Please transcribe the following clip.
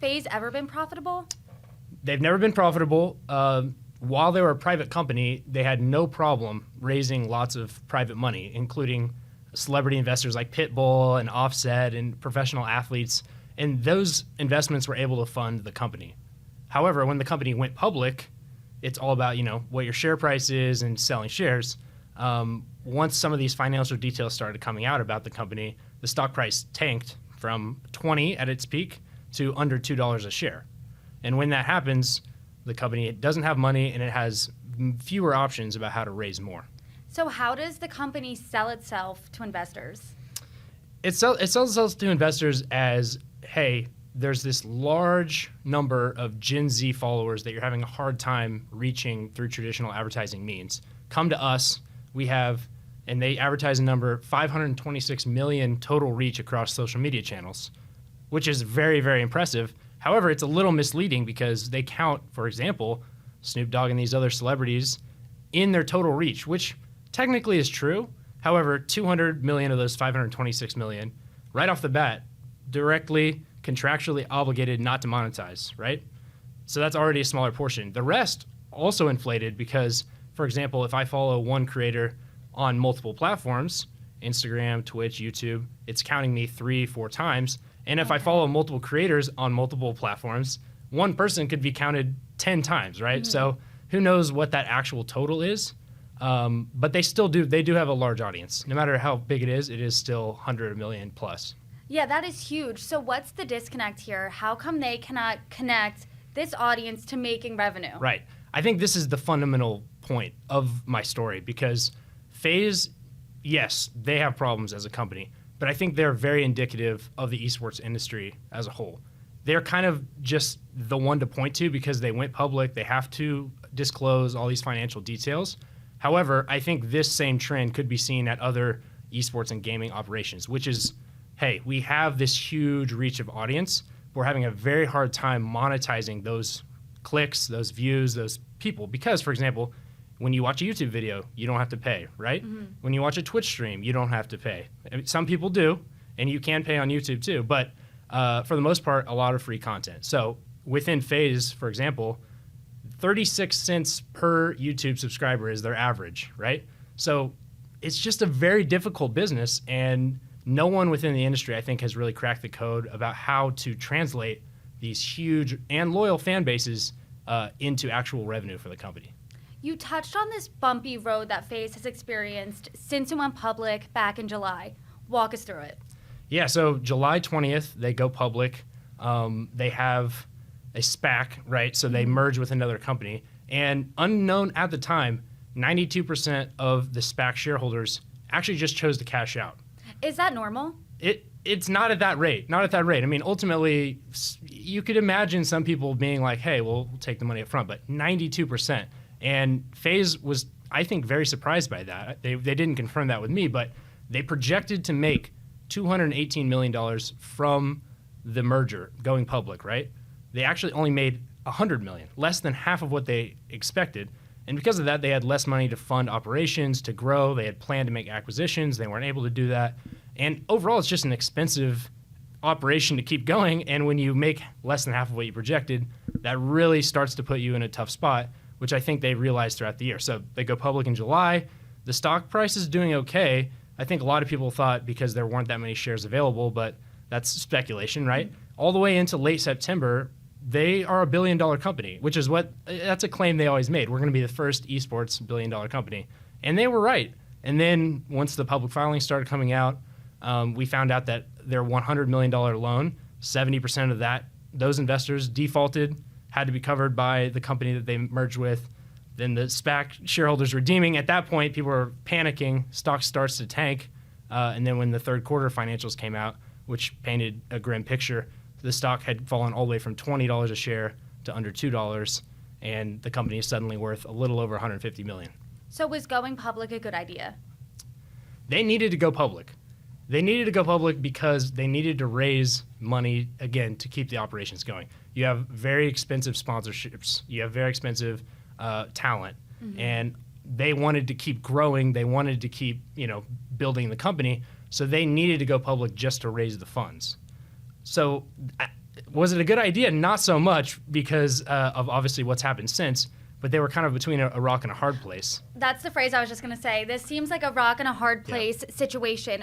FaZe ever been profitable? They've never been profitable. While they were a private company, they had no problem raising lots of private money, including celebrity investors like Pitbull and Offset and professional athletes. And those investments were able to fund the company. However, when the company went public, it's all about, what your share price is and selling shares. Once some of these financial details started coming out about the company, the stock price tanked from 20 at its peak to under $2 a share. And when that happens, the company doesn't have money and it has fewer options about how to raise more. So how does the company sell itself to investors? It sells itself to investors as, hey, there's this large number of Gen Z followers that you're having a hard time reaching through traditional advertising means. Come to us. We have, and they advertise a number, 526 million total reach across social media channels, which is very, very impressive. However, it's a little misleading because they count, for example, Snoop Dogg and these other celebrities in their total reach, which technically is true. However, 200 million of those 526 million, right off the bat, directly contractually obligated not to monetize, right? So that's already a smaller portion. The rest also inflated because, for example, if I follow one creator on multiple platforms, Instagram, Twitch, YouTube, it's counting me 3-4 times. And if I follow multiple creators on multiple platforms, one person could be counted 10 times, right? Mm-hmm. So who knows what that actual total is? But they do have a large audience. No matter how big it is still 100 million plus. Yeah, that is huge. So what's the disconnect here? How come they cannot connect this audience to making revenue? Right. I think this is the fundamental point of my story because FaZe, yes, they have problems as a company, but I think they're very indicative of the esports industry as a whole. They're kind of just the one to point to because they went public. They have to disclose all these financial details. However, I think this same trend could be seen at other esports and gaming operations, which is, hey, we have this huge reach of audience. But we're having a very hard time monetizing those clicks, those views, those people. Because, for example, when you watch a YouTube video, you don't have to pay, right? Mm-hmm. When you watch a Twitch stream, you don't have to pay. I mean, some people do, and you can pay on YouTube too. But for the most part, a lot of free content. So within FaZe, for example, 36 cents per YouTube subscriber is their average, right? So it's just a very difficult business, and no one within the industry, I think, has really cracked the code about how to translate these huge and loyal fan bases into actual revenue for the company. You touched on this bumpy road that FaZe has experienced since it went public back in July. Walk us through it. Yeah, so July 20th, they go public. They have a SPAC, right? So they merge with another company. And unknown at the time, 92% of the SPAC shareholders actually just chose to cash out. Is that normal? It's not at that rate. Not at that rate. I mean, ultimately, you could imagine some people being like, hey, we'll take the money up front, but 92%. And FaZe was, I think, very surprised by that. They didn't confirm that with me, but they projected to make $218 million from the merger going public, right? They actually only made $100 million, less than half of what they expected. And because of that, they had less money to fund operations, to grow. They had planned to make acquisitions. They weren't able to do that. And overall, it's just an expensive operation to keep going. And when you make less than half of what you projected, that really starts to put you in a tough spot, which I think they realized throughout the year. So they go public in July. The stock price is doing okay. I think a lot of people thought because there weren't that many shares available, but that's speculation, right? All the way into late September, they are a $1 billion company, which is that's a claim they always made. We're going to be the first esports $1 billion company. And they were right. And then once the public filings started coming out, we found out that their $100 million loan, 70% of those investors defaulted, had to be covered by the company that they merged with. Then the SPAC shareholders redeeming. At that point, people were panicking. Stock starts to tank. And then when the third quarter financials came out, which painted a grim picture, the stock had fallen all the way from $20 a share to under $2, and the company is suddenly worth a little over $150 million. So was going public a good idea? They needed to go public. They needed to go public because they needed to raise money, again, to keep the operations going. You have very expensive sponsorships. You have very expensive talent. Mm-hmm. And they wanted to keep growing. They wanted to keep, building the company. So they needed to go public just to raise the funds. So Was it a good idea? Not so much because of obviously what's happened since, but they were kind of between a rock and a hard place. That's the phrase I was just going to say. This seems like a rock and a hard place situation.